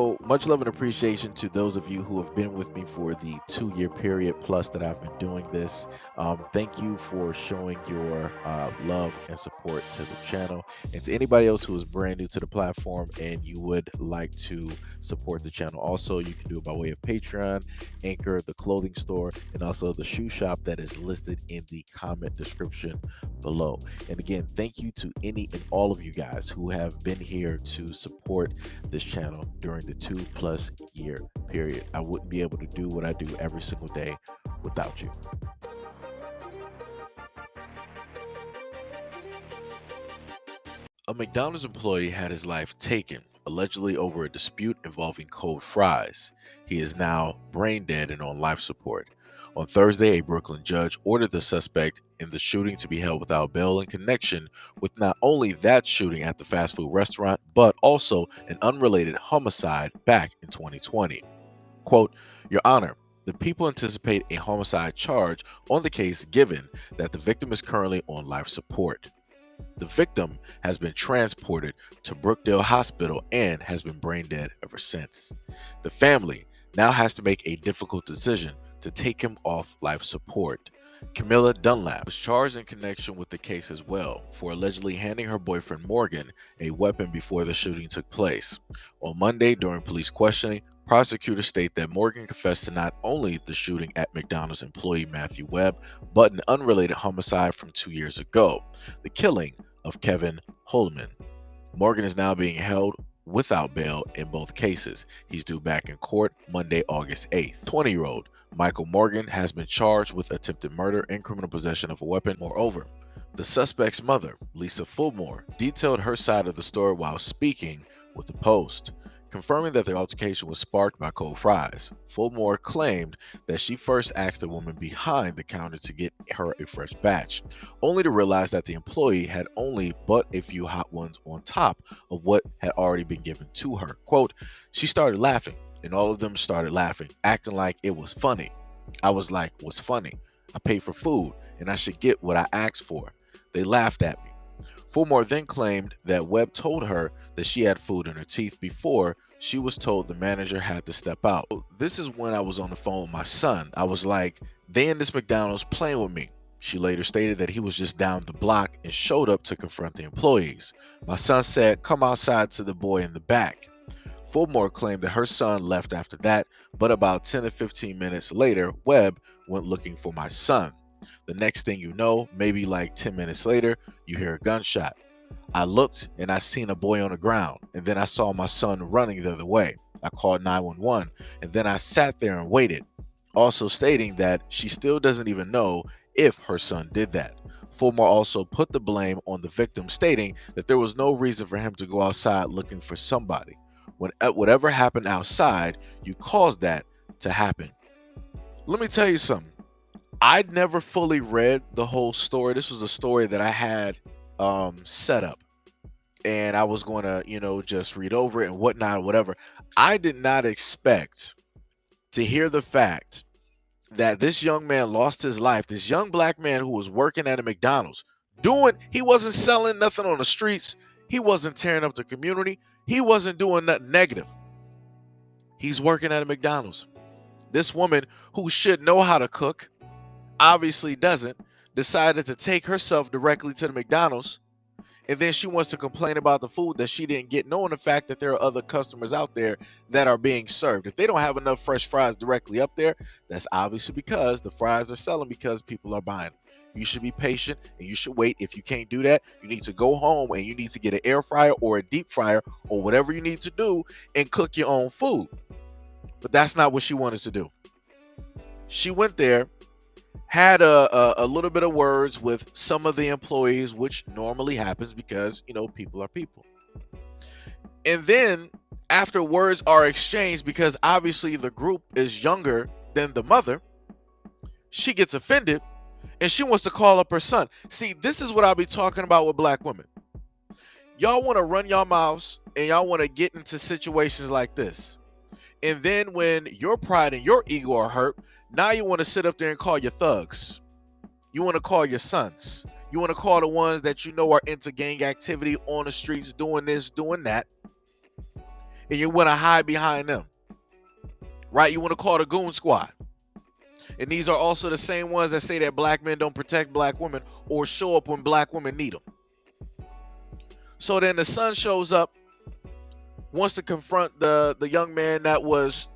So much love and appreciation to those of you who have been with me for the 2 year period plus that I've been doing this. Thank you for showing your love and support to the channel. And to anybody else who is brand new to the platform and you would like to support the channel, also, you can do it by way of Patreon, Anchor, the clothing store, and also the shoe shop that is listed in the comment description below. And again, thank you to any and all of you guys who have been here to support this channel during the 2+ year period. I wouldn't be able to do what I do every single day without you. A McDonald's employee had his life taken, allegedly over a dispute involving cold fries. He is now brain dead and on life support. On Thursday, a Brooklyn judge ordered the suspect in the shooting to be held without bail in connection with not only that shooting at the fast food restaurant, but also an unrelated homicide back in 2020. Quote, Your Honor, the people anticipate a homicide charge on the case given that the victim is currently on life support. The victim has been transported to Brookdale Hospital and has been brain dead ever since. The family now has to make a difficult decision to take him off life support. Camilla Dunlap was charged in connection with the case as well for allegedly handing her boyfriend Morgan a weapon before the shooting took place. On Monday, during police questioning, prosecutors state that Morgan confessed to not only the shooting at McDonald's employee Matthew Webb, but an unrelated homicide from 2 years ago, the killing of Kevin Holman. Morgan is now being held without bail in both cases. He's due back in court Monday, August 8th. 20-year-old Michael Morgan has been charged with attempted murder and criminal possession of a weapon. Moreover, the suspect's mother, Lisa Fulmore, detailed her side of the story while speaking with the Post, confirming that the altercation was sparked by cold fries. Fulmore claimed that she first asked the woman behind the counter to get her a fresh batch, only to realize that the employee had only but a few hot ones on top of what had already been given to her. Quote, She started laughing, and all of them started laughing, acting like it was funny. I was like, what's funny? I paid for food, and I should get what I asked for. They laughed at me. Fulmore then claimed that Webb told her that she had food in her teeth before she was told the manager had to step out. This is when I was on the phone with my son. I was like, they in this McDonald's playing with me. She later stated that he was just down the block and showed up to confront the employees. My son said, come outside to the boy in the back. Fulmore claimed that her son left after that, but about 10 to 15 minutes later, Webb went looking for my son. The next thing you know, maybe like 10 minutes later, you hear a gunshot. I looked and I seen a boy on the ground, and then I saw my son running the other way. I called 911, and then I sat there and waited, also stating that she still doesn't even know if her son did that. Fulmore also put the blame on the victim, stating that there was no reason for him to go outside looking for somebody. When whatever happened outside, you caused that to happen. Let me tell you something. I'd never fully read the whole story. This was a story that I had set up, and I was going to, just read over it and whatnot, whatever. I did not expect to hear the fact that this young man lost his life. This young black man who was working at a McDonald's, he wasn't selling nothing on the streets. He wasn't tearing up the community. He wasn't doing nothing negative. He's working at a McDonald's. This woman who should know how to cook, obviously doesn't, decided to take herself directly to the McDonald's, and then she wants to complain about the food that she didn't get, knowing the fact that there are other customers out there that are being served. If they don't have enough fresh fries directly up there, that's obviously because the fries are selling because people are buying them. You should be patient and you should wait. If you can't do that, you need to go home and you need to get an air fryer or a deep fryer or whatever you need to do and cook your own food. But that's not what she wanted to do. She went there, had a little bit of words with some of the employees, which normally happens because, people are people. And then after words are exchanged, because obviously the group is younger than the mother, she gets offended and she wants to call up her son. See, this is what I'll be talking about with black women. Y'all want to run your mouths and y'all want to get into situations like this. And then when your pride and your ego are hurt, now you want to sit up there and call your thugs. You want to call your sons. You want to call the ones that you know are into gang activity on the streets, doing this, doing that. and you want to hide behind them, right? You want to call the goon squad. And these are also the same ones that say that black men don't protect black women or show up when black women need them. So then the son shows up, wants to confront the young man that was,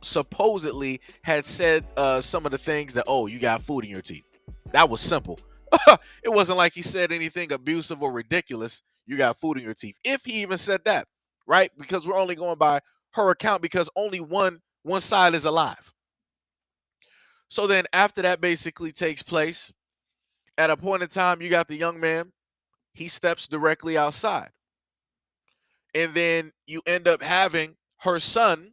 supposedly had said some of the things that, oh, you got food in your teeth. That was simple. It wasn't like he said anything abusive or ridiculous. You got food in your teeth. If he even said that, right? Because we're only going by her account because only one side is alive. So then after that basically takes place, at a point in time, you got the young man, he steps directly outside. And then you end up having her son.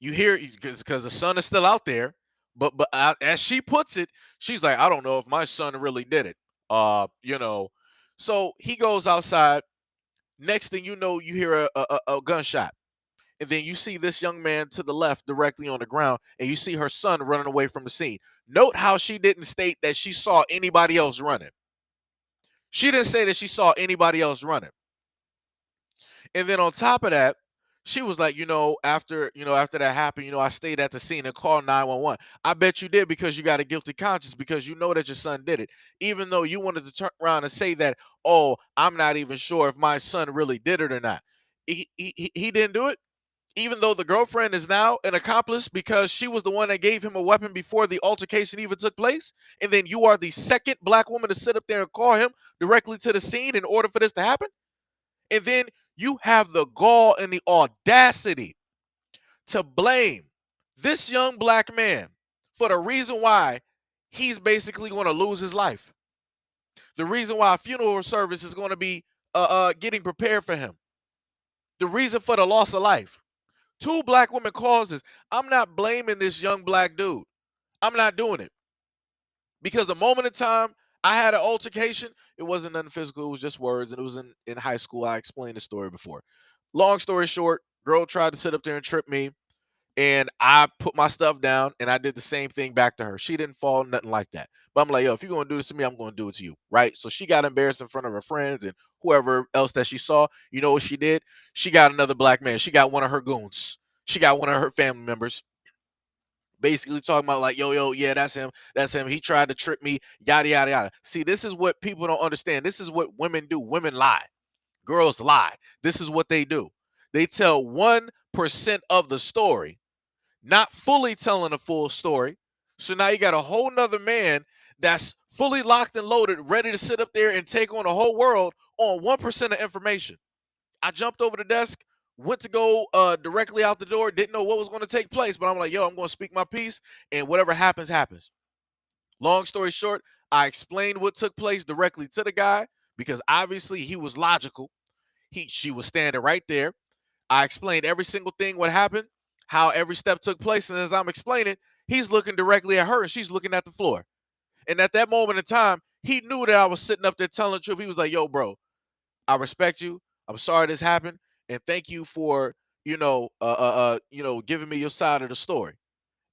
You hear, because the son is still out there, but as she puts it, she's like, I don't know if my son really did it. So he goes outside. Next thing you know, you hear a gunshot. And then you see this young man to the left directly on the ground, and you see her son running away from the scene. Note how she didn't state that she saw anybody else running. She didn't say that she saw anybody else running. And then on top of that, she was like, after that happened, I stayed at the scene and called 911. I bet you did because you got a guilty conscience because you know that your son did it. Even though you wanted to turn around and say that, oh, I'm not even sure if my son really did it or not. He didn't do it. Even though the girlfriend is now an accomplice because she was the one that gave him a weapon before the altercation even took place. And then you are the second black woman to sit up there and call him directly to the scene in order for this to happen. And then you have the gall and the audacity to blame this young black man for the reason why he's basically going to lose his life. The reason why a funeral service is going to be getting prepared for him. The reason for the loss of life. Two black women causes. I'm not blaming this young black dude. I'm not doing it. Because the moment in time I had an altercation, it wasn't nothing physical. It was just words. And it was in high school. I explained the story before. Long story short, girl tried to sit up there and trip me. And I put my stuff down and I did the same thing back to her. She didn't fall, nothing like that. But I'm like, yo, if you're going to do this to me, I'm going to do it to you. Right. So she got embarrassed in front of her friends and whoever else that she saw. You know what she did? She got another black man. She got one of her goons. She got one of her family members. Basically talking about like, yo, yeah, that's him. That's him. He tried to trip me, yada, yada, yada. See, this is what people don't understand. This is what women do. Women lie. Girls lie. This is what they do. They tell 1% of the story, not fully telling a full story. So now you got a whole nother man that's fully locked and loaded, ready to sit up there and take on the whole world on 1% of information. I jumped over the desk, went to go directly out the door, didn't know what was going to take place, but I'm like, yo, I'm going to speak my piece, and whatever happens, happens. Long story short, I explained what took place directly to the guy because obviously he was logical. She was standing right there. I explained every single thing, what happened, how every step took place. And as I'm explaining, he's looking directly at her and she's looking at the floor. And at that moment in time, he knew that I was sitting up there telling the truth. He was like, yo, bro, I respect you. I'm sorry this happened. And thank you for, giving me your side of the story.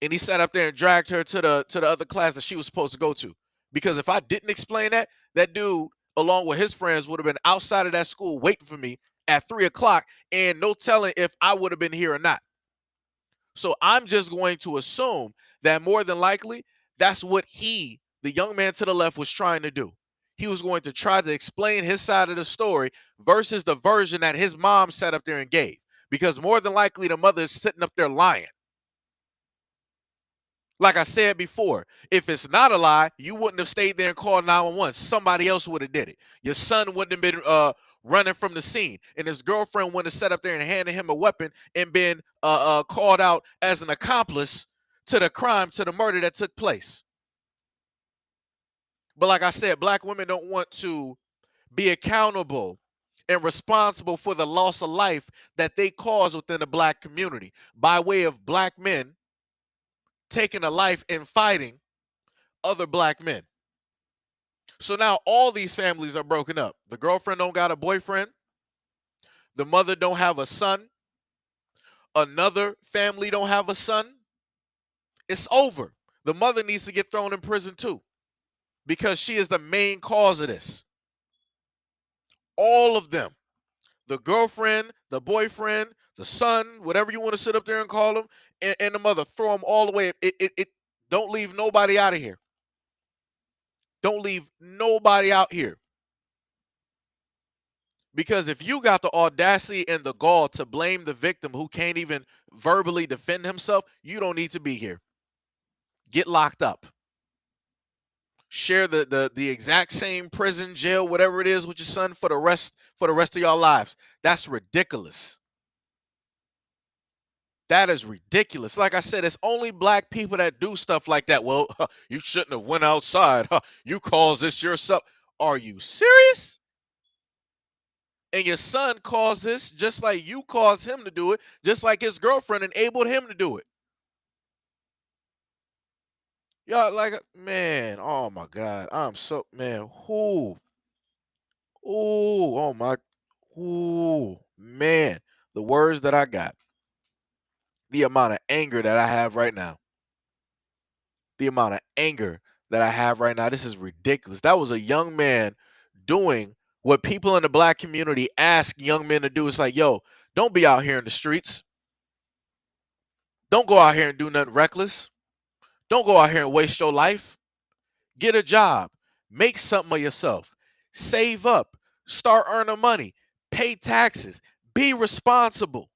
And he sat up there and dragged her to the other class that she was supposed to go to. Because if I didn't explain that, that dude, along with his friends, would have been outside of that school waiting for me at 3 o'clock, and no telling if I would have been here or not. So I'm just going to assume that more than likely, that's what the young man to the left, was trying to do. He was going to try to explain his side of the story versus the version that his mom sat up there and gave. Because more than likely, the mother is sitting up there lying. Like I said before, if it's not a lie, you wouldn't have stayed there and called 911. Somebody else would have did it. Your son wouldn't have been running from the scene, and his girlfriend wouldn't have sat up there and handed him a weapon and been called out as an accomplice to the crime, to the murder that took place. But like I said, black women don't want to be accountable and responsible for the loss of life that they cause within the black community by way of black men taking a life and fighting other black men. So now all these families are broken up. The girlfriend don't got a boyfriend. The mother don't have a son. Another family don't have a son. It's over. The mother needs to get thrown in prison too because she is the main cause of this. All of them. The girlfriend, the boyfriend, the son, whatever you want to sit up there and call him, and the mother, throw them all away. It don't leave nobody out of here. Don't leave nobody out here. Because if you got the audacity and the gall to blame the victim who can't even verbally defend himself, you don't need to be here. Get locked up. Share the exact same prison, jail, whatever it is with your son for the rest of your lives. That's ridiculous. That is ridiculous. Like I said, it's only black people that do stuff like that. Well, you shouldn't have went outside. You caused this yourself. Are you serious? And your son caused this just like you caused him to do it, just like his girlfriend enabled him to do it. Y'all like, man, oh my God. I'm so, man, oh my, man. The words that I got, the amount of anger that I have right now, the amount of anger that I have right now. This is ridiculous. That was a young man doing what people in the black community ask young men to do. It's like, yo, don't be out here in the streets. Don't go out here and do nothing reckless. Don't go out here and waste your life. Get a job. Make something of yourself. Save up. Start earning money. Pay taxes. Be responsible.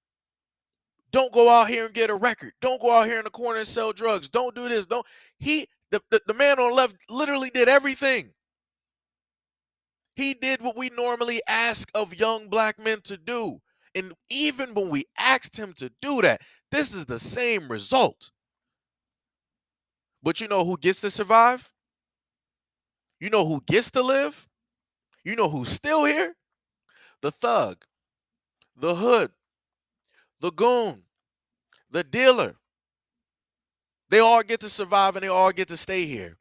Don't go out here and get a record. Don't go out here in the corner and sell drugs. Don't do this. Don't. The man on the left literally did everything. He did what we normally ask of young black men to do. And even when we asked him to do that, this is the same result. But you know who gets to survive? You know who gets to live? You know who's still here? The thug, the hood, the goon, the dealer. They all get to survive and they all get to stay here.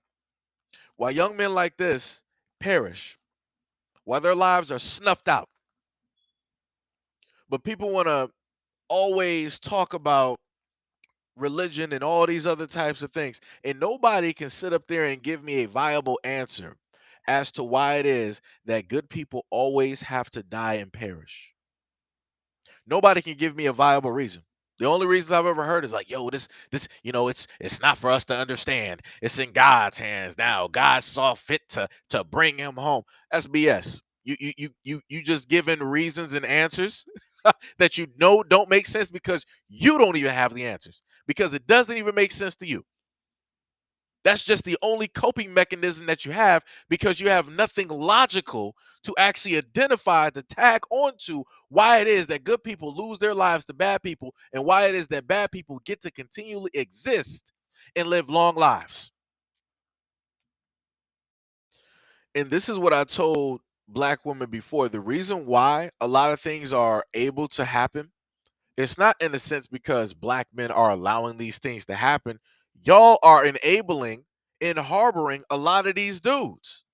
While young men like this perish, while their lives are snuffed out. But people want to always talk about religion and all these other types of things. And nobody can sit up there and give me a viable answer as to why it is that good people always have to die and perish. Nobody can give me a viable reason. The only reasons I've ever heard is like, yo, it's not for us to understand. It's in God's hands now. God saw fit to bring him home. That's BS. You just giving reasons and answers that you know don't make sense because you don't even have the answers because it doesn't even make sense to you. That's just the only coping mechanism that you have because you have nothing logical to actually identify to tag onto why it is that good people lose their lives to bad people and why it is that bad people get to continually exist and live long lives. And this is what I told black women before. The reason why a lot of things are able to happen, it's not in a sense because black men are allowing these things to happen. Y'all are enabling and harboring a lot of these dudes.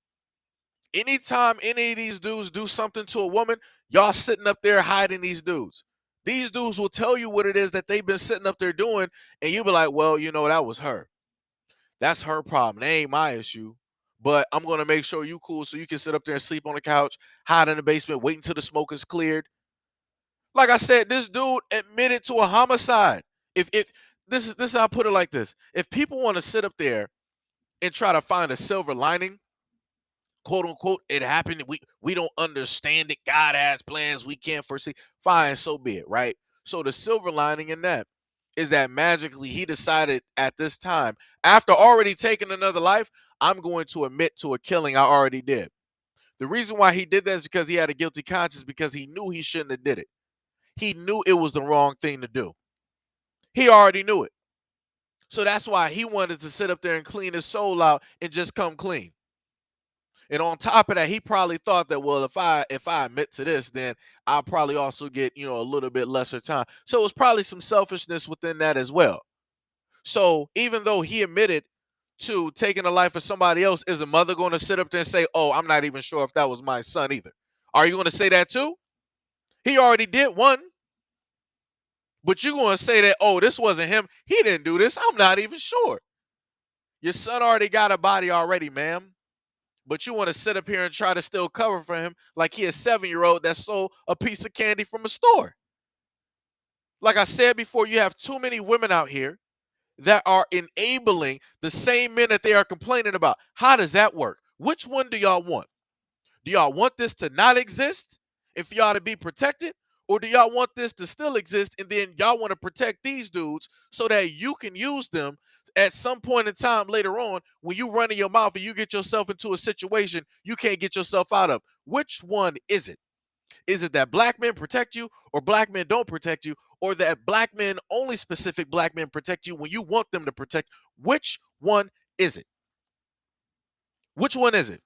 Anytime any of these dudes do something to a woman, y'all sitting up there hiding these dudes. These dudes will tell you what it is that they've been sitting up there doing, and you'll be like, well, that was her. That's her problem. That ain't my issue. But I'm gonna make sure you cool so you can sit up there and sleep on the couch, hide in the basement, wait until the smoke is cleared. Like I said, this dude admitted to a homicide. If this is how I put it like this. If people want to sit up there and try to find a silver lining, quote unquote, it happened. We don't understand it. God has plans we can't foresee. Fine, so be it, right? So the silver lining in that is that magically he decided at this time, after already taking another life, I'm going to admit to a killing I already did. The reason why he did that is because he had a guilty conscience because he knew he shouldn't have did it. He knew it was the wrong thing to do. He already knew it. So that's why he wanted to sit up there and clean his soul out and just come clean. And on top of that, he probably thought that, well, if I admit to this, then I'll probably also get, a little bit lesser time. So it was probably some selfishness within that as well. So even though he admitted to taking the life of somebody else, is the mother going to sit up there and say, oh, I'm not even sure if that was my son either? Are you going to say that too? He already did one. But you're going to say that, oh, this wasn't him. He didn't do this. I'm not even sure. Your son already got a body already, ma'am. But you want to sit up here and try to still cover for him like he a 7-year-old that stole a piece of candy from a store. Like I said before, you have too many women out here that are enabling the same men that they are complaining about. How does that work? Which one do y'all want? Do y'all want this to not exist if y'all to be protected? Or do y'all want this to still exist and then y'all want to protect these dudes so that you can use them at some point in time later on when you run in your mouth and you get yourself into a situation you can't get yourself out of? Which one is it? Is it that black men protect you or black men don't protect you, or that black men, only specific black men, protect you when you want them to protect? Which one is it? Which one is it?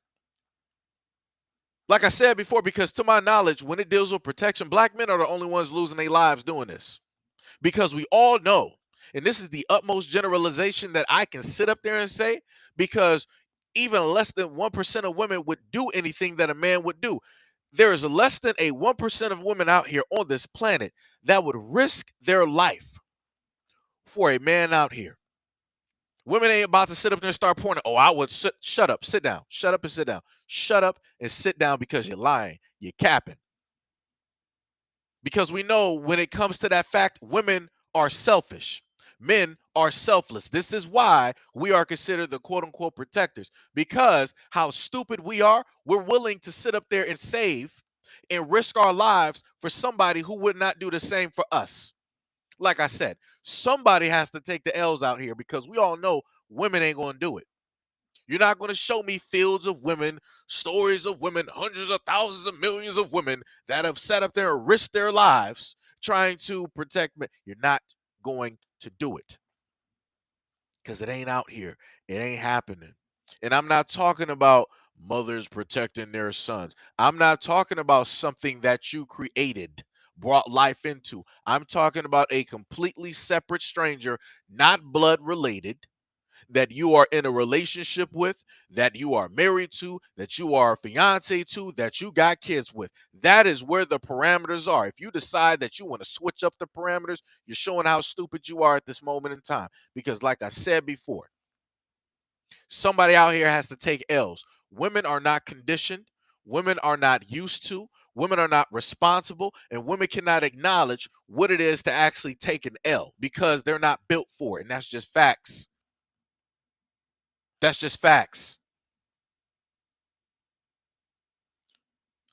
Like I said before, because to my knowledge, when it deals with protection, black men are the only ones losing their lives doing this. Because we all know, and this is the utmost generalization that I can sit up there and say, because even less than 1% of women would do anything that a man would do. There is less than a 1% of women out here on this planet that would risk their life for a man out here. Women ain't about to sit up there and start pointing. Oh, I would shut up, sit down, shut up and sit down, shut up and sit down because you're lying, you're capping. Because we know when it comes to that fact, women are selfish. Men are selfless. This is why we are considered the quote unquote protectors. Because how stupid we are, we're willing to sit up there and save and risk our lives for somebody who would not do the same for us. Like I said, somebody has to take the L's out here because we all know women ain't going to do it. You're not going to show me fields of women, stories of women, hundreds of thousands of millions of women that have sat up there and risked their lives trying to protect men. You're not going to do it because it ain't out here. It ain't happening. And I'm not talking about mothers protecting their sons. I'm not talking about something that you created, brought life into. I'm talking about a completely separate stranger, not blood related, that you are in a relationship with, that you are married to, that you are a fiance to, that you got kids with. That is where the parameters are. If you decide that you want to switch up the parameters, you're showing how stupid you are at this moment in time. Because, like I said before, somebody out here has to take L's. Women are not conditioned, women are not used to, women are not responsible, and women cannot acknowledge what it is to actually take an L because they're not built for it. And that's just facts. That's just facts.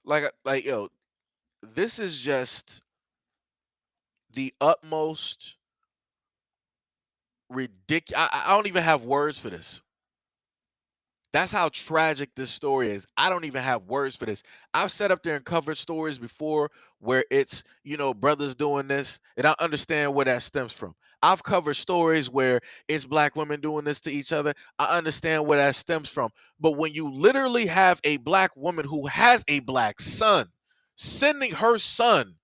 Like yo, this is just the utmost ridiculous. I don't even have words for this. That's how tragic this story is. I don't even have words for this. I've sat up there and covered stories before where it's, brothers doing this, and I understand where that stems from. I've covered stories where it's black women doing this to each other. I understand where that stems from. But when you literally have a black woman who has a black son, sending her son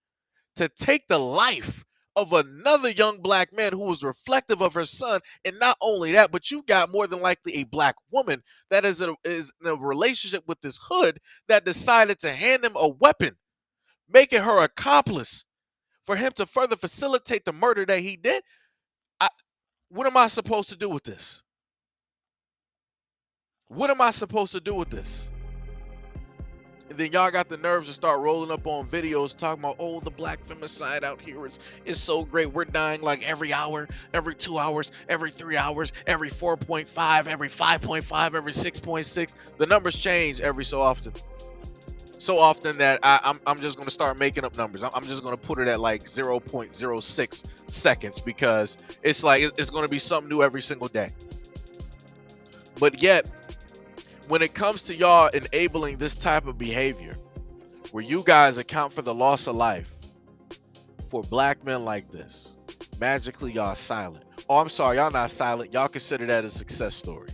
to take the life of another young black man who was reflective of her son. And not only that, but you got more than likely a black woman that is in a relationship with this hood that decided to hand him a weapon, making her accomplice for him to further facilitate the murder that he did. I, what am I supposed to do with this? What am I supposed to do with this? And then y'all got the nerves to start rolling up on videos talking about, oh, the black femicide out here is so great. We're dying like every hour, every 2 hours, every 3 hours, every 4.5, every 5.5, every 6.6. The numbers change every so often. So often that I'm just going to start making up numbers. I'm just going to put it at like 0.06 seconds because it's like it's going to be something new every single day. But yet, when it comes to y'all enabling this type of behavior, where you guys account for the loss of life for black men like this, magically y'all silent. Oh, I'm sorry, y'all not silent. Y'all consider that a success story,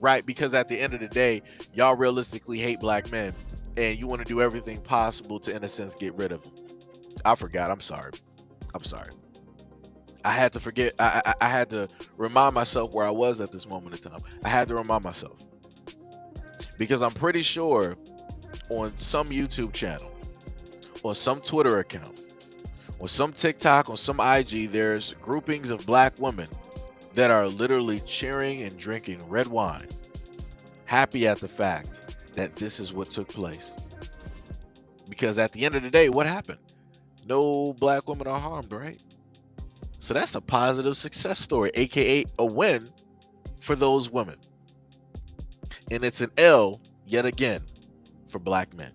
right? Because at the end of the day, y'all realistically hate black men and you want to do everything possible to, in a sense, get rid of them. I forgot. I'm sorry. I'm sorry. I had to forget. I had to remind myself where I was at this moment in time. I had to remind myself. Because I'm pretty sure on some YouTube channel, on some Twitter account, on some TikTok, on some IG, there's groupings of black women that are literally cheering and drinking red wine, happy at the fact that this is what took place. Because at the end of the day, what happened? No black women are harmed, right? So that's a positive success story, aka a win for those women. And it's an L yet again for black men.